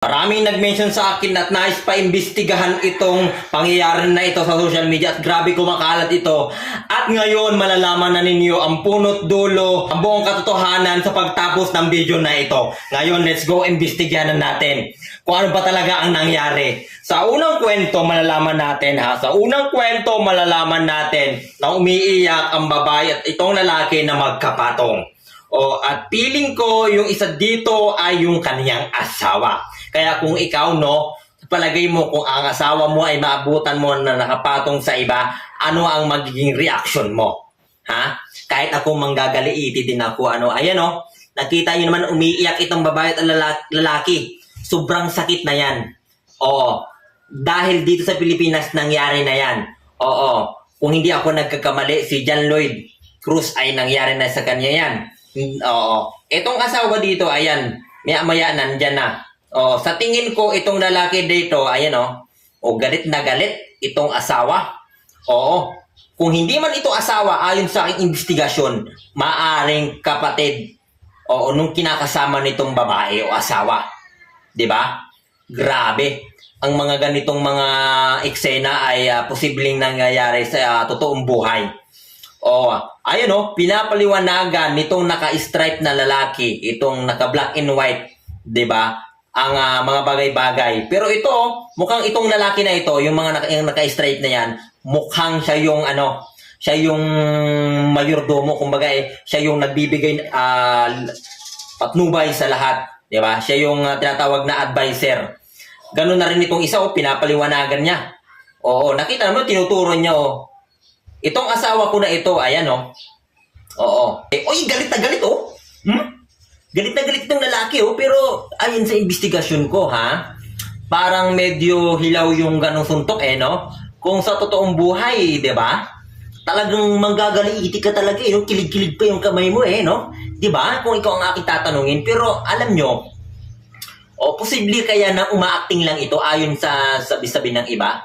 Maraming nag-mention sa akin at nais pa imbestigahan itong pangyayari na ito sa social media at grabe kumakalat ito. At ngayon malalaman na ninyo ang punot dulo, ang buong katotohanan sa pagtapos ng video na ito. Ngayon let's go imbestigahan natin kung ano ba talaga ang nangyari. Sa unang kwento malalaman natin Sa unang kwento malalaman natin na umiiyak ang babae at itong lalaki na magkapatong. At feeling ko yung isa dito ay yung kaniyang asawa. Kaya kung ikaw, palagay mo kung ang asawa mo ay maabutan mo na nakapatong sa iba, ano ang magiging reaction mo? Kahit ako manggagaliiti din ako, nakita nyo naman umiiyak itong babae at lalaki. Sobrang sakit na yan. Dahil dito sa Pilipinas nangyari na yan. Kung hindi ako nagkakamali, si John Lloyd Cruz ay nangyari na sa kanya yan. Itong asawa dito, ayan, maya-maya nandyan na. Sa tingin ko, itong lalaki dito, galit na galit itong asawa. Kung hindi man ito asawa, ayon sa aking investigasyon, maaring kapatid nung kinakasama nitong babae o asawa. 'Di ba? Grabe. Ang mga ganitong mga eksena ay posibleng nangyayari sa totoong buhay. Pinapaliwanagan nitong naka-stripe na lalaki, itong naka-black and white, 'di ba? Ang mga bagay-bagay. Pero ito, mukhang itong lalaki na ito, yung naka-stripe na yan, mukhang siya yung mayordomo, kumbaga siya yung nagbibigay patnubay sa lahat, 'di ba? Siya yung tinatawag na advisor. Ganun na rin itong isa, pinapaliwanagan niya. Nakita mo, tinuturo niya, itong asawa ko na ito, ayan, galit na galit, Galit na galit itong lalaki, pero ayon sa investigasyon ko, parang medyo hilaw yung ganong suntok, Kung sa totoong buhay, 'di ba? Talagang manggagaliiti ka talaga, kilig-kilig pa yung kamay mo, 'Di ba? Kung ikaw ang aking tatanungin, pero alam nyo, posible kaya na umaacting lang ito ayon sa sabi-sabi ng iba?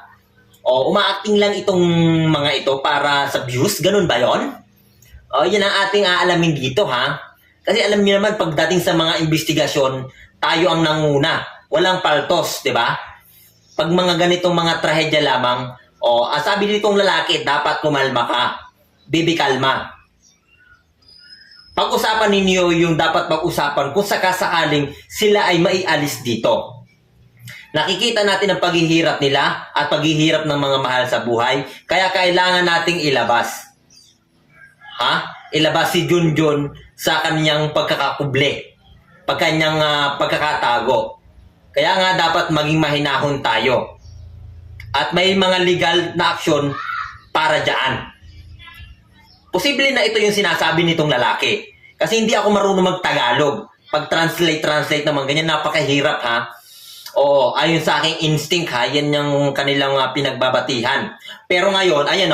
Umaacting lang itong mga ito para sa views, ganun ba 'yon? Yan ang ating aalamin dito, Kasi alam niyo naman, pagdating sa mga investigasyon, tayo ang nanguna. Walang paltos, di ba? Pag mga ganitong mga trahedya lamang, sabi nitong lalaki, dapat kumalma ka. Baby, kalma. Pag-usapan ninyo yung dapat pag-usapan kung sakasakaling sila ay maialis dito. Nakikita natin ang paghihirap nila at paghihirap ng mga mahal sa buhay, kaya kailangan nating ilabas. Ilabas si Junjun sa kanyang pagkakakuble, kanyang pagkakatago. Kaya nga dapat maging mahinahon tayo. At may mga legal na aksyon para dyan. Posible na ito yung sinasabi nitong lalaki. Kasi hindi ako marunong mag-Tagalog. Pag-translate naman, ganyan napakahirap, ayon sa aking instinct, yan yung kanilang pinagbabatihan. Pero ngayon, ayan,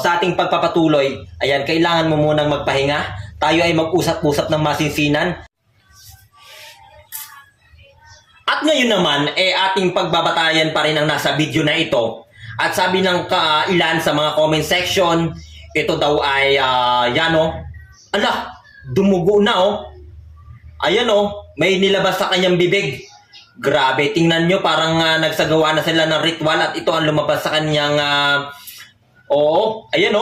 sa ating pagpapatuloy, ayan, kailangan mo munang magpahinga. Tayo ay mag-usap-usap ng masinsinan. At ngayon naman, ating pagbabatayan pa rin ang nasa video na ito. At sabi ng ilan sa mga comment section, ito daw ay, dumugo na, Ayan, may nilabas sa kanyang bibig. Grabe, tingnan nyo, parang nagsagawa na sila ng ritual at ito ang lumabas sa kanyang, ayan,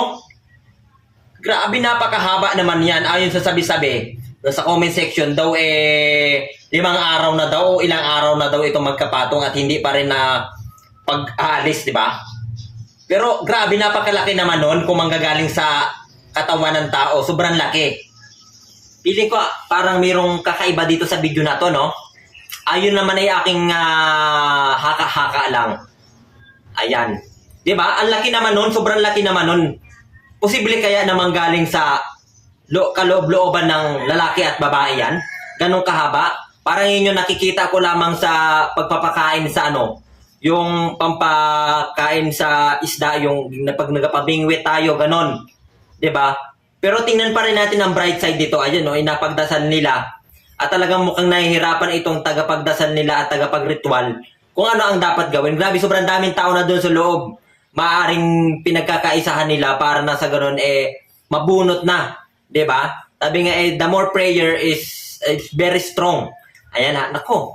Grabe, napakahaba naman yan. Ayon sa sabi-sabi, sa comment section daw, 5 araw na daw, ilang araw na daw itong magkapatong at hindi pa rin na pag-aalis, di ba? Pero grabe, napakalaki naman nun kung manggagaling sa katawan ng tao. Sobrang laki. Piling ko, parang mayroong kakaiba dito sa video na to, Ayun naman ay aking haka-haka lang. Ayan. Di ba? Ang laki naman nun, sobrang laki naman nun. Posible kaya naman galing sa kaloob-looban ng lalaki at babae yan? Ganong kahaba? Parang yun yung nakikita ko lamang sa pagpapakain sa yung pampakain sa isda, yung pag nagpabingwit tayo, ganon. 'Di ba? Pero tingnan pa rin natin ang bright side dito. Ayun, inapagdasal nila. At talagang mukhang nahihirapan itong tagapagdasal nila at tagapagritual kung ano ang dapat gawin. Grabe, sobrang daming tao na doon sa loob. Maaring pinagkakaisahan nila para na sa ganun mabunot na, 'di ba? Sabi nga the more prayer is very strong. Ayan nako.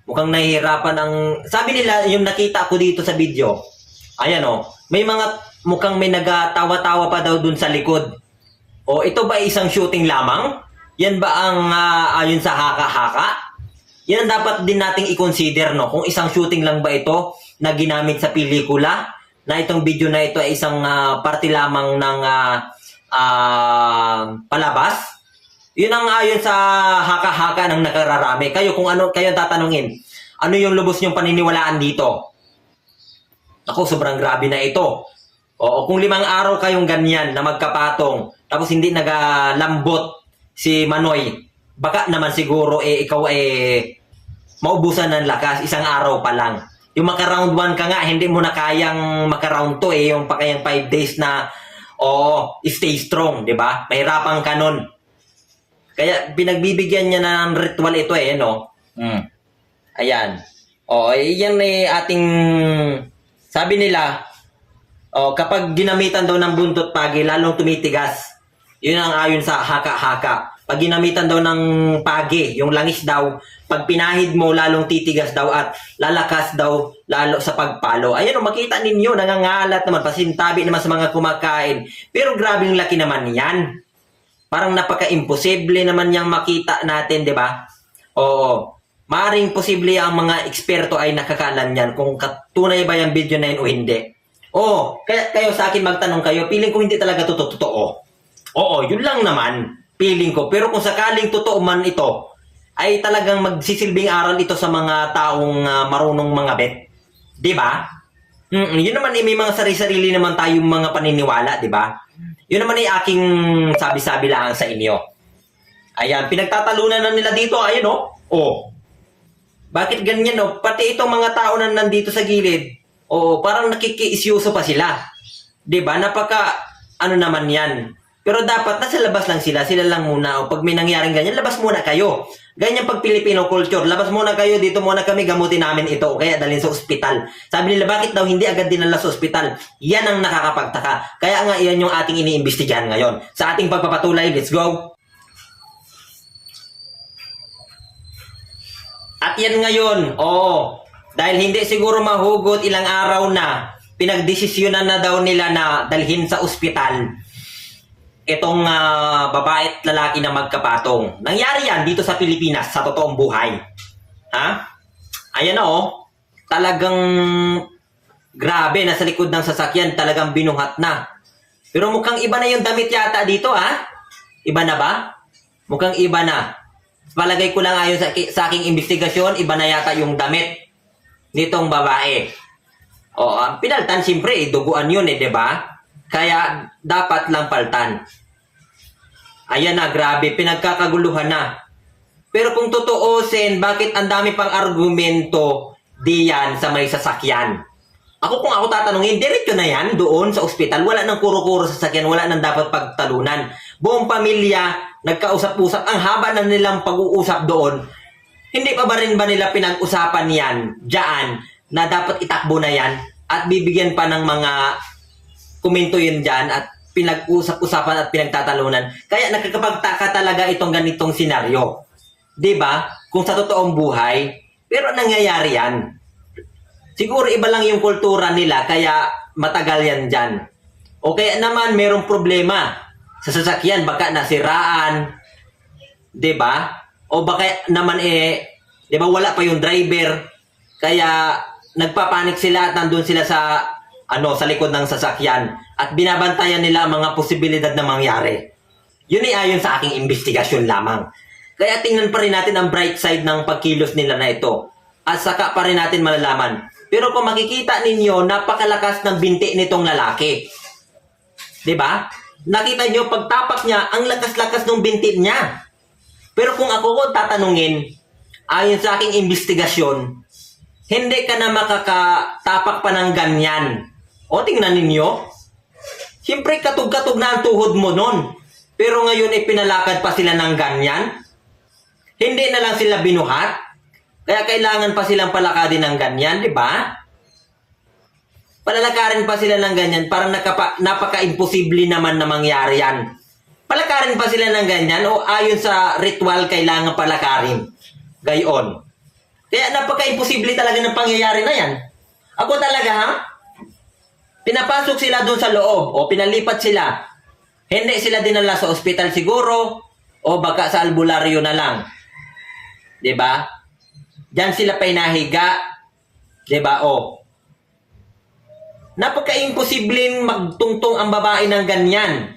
Mukhang nahihirapan ang... Sabi nila, yung nakita ko dito sa video, ayan o, may mga mukhang may nagatawa-tawa pa daw dun sa likod. O ito ba isang shooting lamang? Yan ba ang ayon sa haka-haka? Yan ang dapat din nating i-consider, no? Kung isang shooting lang ba ito na ginamit sa pelikula, na itong video na ito ay isang parte lamang ng palabas. Yun ang ayon sa haka-haka ng nakararami. Kayo, kung ano, kayo tatanungin, ano yung lubos niyong paniniwalaan dito? Ako, sobrang grabe na ito. Oo, kung 5 araw kayong ganyan na magkapatong, tapos hindi nagalambot si Manoy, baka naman siguro ikaw maubusan ng lakas, 1 araw pa lang. Yung maka-round 1 ka nga, hindi mo na kayang maka-round 2 yung pakayang 5 days na, stay strong, di ba? Mahirapan ka nun. Kaya pinagbibigyan niya na ng ritual ito no? Ayan. Yan ating, sabi nila, kapag ginamitan daw ng buntot pagi, lalong tumitigas. Yun ang ayon sa haka-haka. Pag ginamitan daw ng pagi, yung langis daw, pag pinahid mo, lalong titigas daw at lalakas daw lalo sa pagpalo. Ayan makita ninyo, nangangalat naman, pasintabi naman sa mga kumakain. Pero grabing laki naman yan. Parang napaka-imposible naman yang makita natin, di ba? Oo. Maring posible ang mga eksperto ay nakakalan yan kung tunay ba yung video na yun o hindi. Kaya kayo sa akin magtanong kayo, feeling ko hindi talaga totoo. Oo, yun lang naman, feeling ko. Pero kung sakaling totoo man ito, ay talagang magsisilbing aral ito sa mga taong marunong mga bet. Di ba? Yun naman may mga sarili-sarili naman tayong mga paniniwala, di ba? Yun naman ay aking sabi-sabi lang sa inyo. Ayan, pinagtatalunan na nila dito. Ayun bakit ganyan Pati itong mga tao na nandito sa gilid, parang nakikiisyuso pa sila. 'Di ba? Ano naman 'yan. Pero dapat nasa labas lang sila lang muna. Pag may nangyaring ganyan, labas muna kayo. Ganyan pag Filipino culture, labas muna kayo, dito muna kami, gamutin namin ito, kaya dalhin sa ospital. Sabi nila, bakit daw hindi agad dinala sa ospital? Yan ang nakakapagtaka. Kaya nga, yan yung ating iniimbestigahan ngayon. Sa ating pagpapatuloy, let's go! At yan ngayon, dahil hindi siguro mahugot ilang araw na, pinagdesisyonan na daw nila na dalhin sa ospital itong babae at lalaki na magkapatong. Nangyari yan dito sa Pilipinas, sa totoong buhay. Ayan talagang grabe, nasa likod ng sasakyan, talagang binuhat na. Pero mukhang iba na yung damit yata dito, Iba na ba? Mukhang iba na. Palagay ko lang ayon sa aking investigasyon, iba na yata yung damit nitong babae. Ang pinaltan, siyempre, duguan yun di ba? Kaya dapat lang paltan. Ayan na, grabe, pinagkakaguluhan na. Pero kung tutuusin, bakit ang dami pang argumento diyan sa may sasakyan? Kung ako tatanungin, diretso na yan doon sa ospital. Wala nang kuro-kuro sa sasakyan, wala nang dapat pagtalunan. Buong pamilya, nagkausap-usap. Ang haba na nilang pag-uusap doon. Hindi pa ba rin ba nila pinag-usapan yan diyan na dapat itakbo na yan at bibigyan pa ng mga komento yun dyan at pinag-usap-usapan at pinagtatalunan. Kaya nakakapagtaka talaga itong ganitong senaryo. Diba? Kung sa totoong buhay, pero nangyayari yan. Siguro iba lang yung kultura nila, kaya matagal yan dyan. O kaya naman merong problema sa sasakyan, baka nasiraan. Diba? O baka naman diba wala pa yung driver, kaya nagpapanik sila at nandun sila sa likod ng sasakyan at binabantayan nila ang mga posibilidad na mangyari. Yun ay ayon sa aking investigasyon lamang. Kaya tingnan pa rin natin ang bright side ng pagkilos nila na ito. At saka pa rin natin malalaman. Pero kung makikita ninyo, napakalakas ng binti nitong lalaki. Diba? Nakita nyo, pagtapak niya, ang lakas-lakas ng binti niya. Pero kung ako ko tatanungin, ayon sa aking investigasyon, hindi ka na makakatapak pa ng ganyan. Tingnan ninyo. Siyempre, katug-katug na ang tuhod mo nun. Pero ngayon, pinalakad pa sila ng ganyan. Hindi na lang sila binuhat. Kaya kailangan pa silang palakadin ng ganyan, di ba? Palalakarin pa sila ng ganyan. Parang napaka-imposible naman na mangyari yan. Palakarin pa sila ng ganyan o ayon sa ritual kailangan palakarin. Gayon. Kaya napaka-imposible talaga ng pangyayari na yan. Ako talaga, ha? Pinapasok sila doon sa loob o pinalipat sila. Hindi sila dinala sa ospital siguro o baka sa albularyo na lang. 'Di ba? Diyan sila pinahiga. 'Di ba? O. Napaka-imposibleng magtungtong ang babae ng ganyan.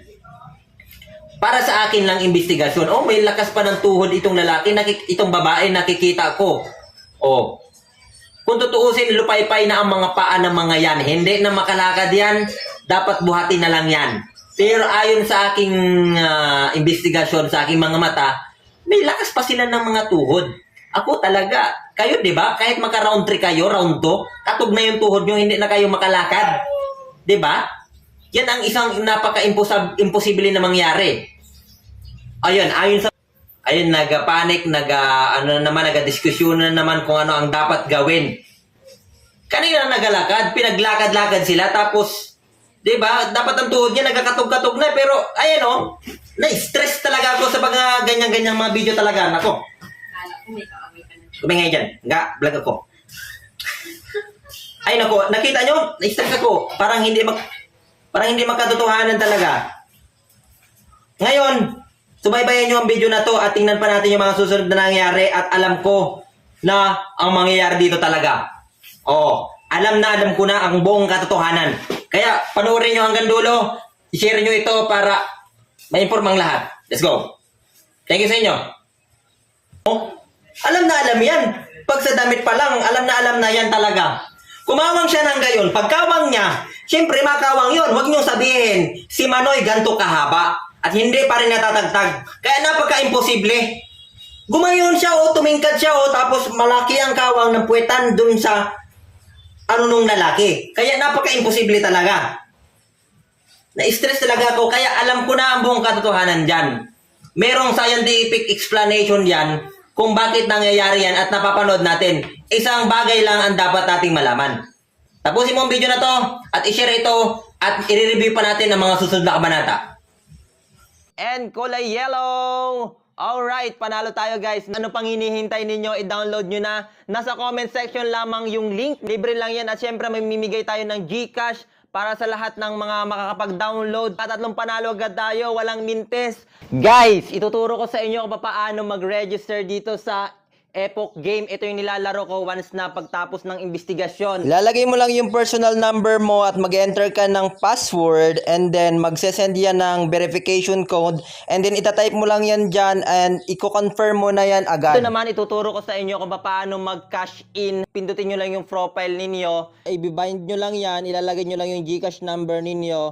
Para sa akin lang investigasyon. Oh, may lakas pa ng tuhod itong lalaki, itong babae nakikita ko. Oh. Kung tutuusin, lupay-pay na ang mga paa ng mga yan. Hindi na makalakad yan. Dapat buhatin na lang yan. Pero ayon sa aking investigasyon, sa aking mga mata, may lakas pa sila ng mga tuhod. Ako talaga, kayo 'di ba? Kahit maka-round 3 kayo, round 2, katog na yung tuhod nyo, hindi na kayo makalakad. 'Di ba? Yan ang isang napaka-imposible na mangyari. Ayun, nag-panic, nag-diskusyon na naman kung ano ang dapat gawin. Kanina nagalakad, pinaglakad-lakad sila, tapos, 'di ba? Dapat ang tuhod niya nagkakatog-katog na, pero ayan oh, na-stress talaga ako sa mga ganyan-ganyang mga video talaga. Nako. Kumingay dyan. Nga, vlog ako. Ay nako, nakita nyo? Na-stress ako. Parang hindi magkatotohanan talaga. Ngayon, subaybayan nyo ang video na to at tingnan pa natin yung mga susunod na nangyayari at alam ko na ang mangyayari dito talaga. Oo, alam ko na ang buong katotohanan. Kaya, panoorin nyo hanggang dulo. I-share nyo ito para ma-inform ang lahat. Let's go. Thank you sa inyo. Oh, alam yan. Pag sa damit pa lang, alam na yan talaga. Kumawang siya ng gayon. Pagkawang niya, syempre makawang yun. Huwag niyo sabihin, si Manoy ganto kahaba. At hindi pa rin natatagtag. Kaya napaka-imposible. Gumayon siya o tumingkad siya o tapos malaki ang kawang ng puwetan dun sa nung lalaki. Kaya napaka-imposible talaga. Na-stress talaga ako. Kaya alam ko na ang buong katotohanan dyan. Merong scientific explanation yan kung bakit nangyayari yan at napapanood natin. Isang bagay lang ang dapat nating malaman. Tapusin mo ang video na to at i-share ito at i-review pa natin ang mga susunod na kabanata. And kulay yellow! Alright, panalo tayo guys. Ano pang hinihintay ninyo? I-download nyo na. Nasa comment section lamang yung link. Libre lang yan at syempre may mimigay tayo ng GCash para sa lahat ng mga makakapag-download. Tatlong panalo agad tayo, walang mintes. Guys, ituturo ko sa inyo kung paano mag-register dito sa Epoch Game. Ito yung nilalaro ko once na pagtapos ng investigasyon. Lalagay mo lang yung personal number mo at mag-enter ka ng password and then magsesend yan ng verification code and then itatype mo lang yan dyan and i-confirm mo na yan agad. Ito naman ituturo ko sa inyo kung paano mag-cash in. Pindutin nyo lang yung profile ninyo. I-bind nyo lang yan, ilalagay nyo lang yung GCash number ninyo.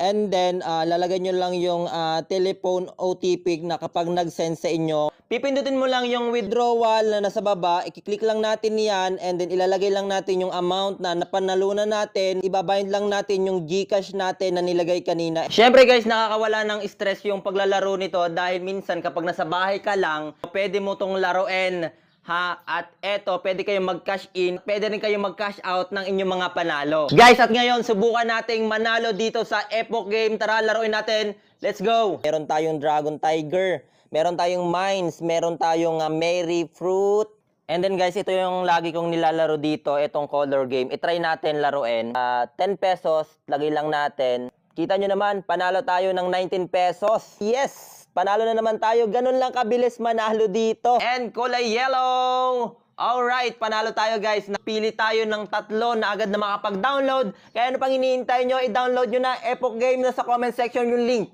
And then, lalagay nyo lang yung telephone OTP na kapag nag-send sa inyo. Pipindutin mo lang yung withdrawal na nasa baba. I-click lang natin yan. And then, ilalagay lang natin yung amount na napanalunan natin. Ibabind lang natin yung GCash natin na nilagay kanina. Syempre guys, nakakawala ng stress yung paglalaro nito. Dahil minsan kapag nasa bahay ka lang, pwede mo tong laruin. At eto, pwede kayong mag-cash in, pwede rin kayong mag-cash out ng inyong mga panalo. Guys, at ngayon, subukan nating manalo dito sa Epoch Game. Tara, laruin natin. Let's go! Meron tayong Dragon Tiger, meron tayong Mines, meron tayong Mary Fruit. And then guys, ito yung lagi kong nilalaro dito, itong color game. I-try natin laruin. 10 pesos, lagay lang natin. Kita nyo naman, panalo tayo ng 19 pesos. Yes! Panalo na naman tayo. Ganun lang kabilis manalo dito. And kulay yellow! Alright, panalo tayo guys. Napili tayo ng 3 na agad na makapag-download. Kaya ano pang hinihintay nyo? I-download nyo na Epoch Game na sa comment section yung link.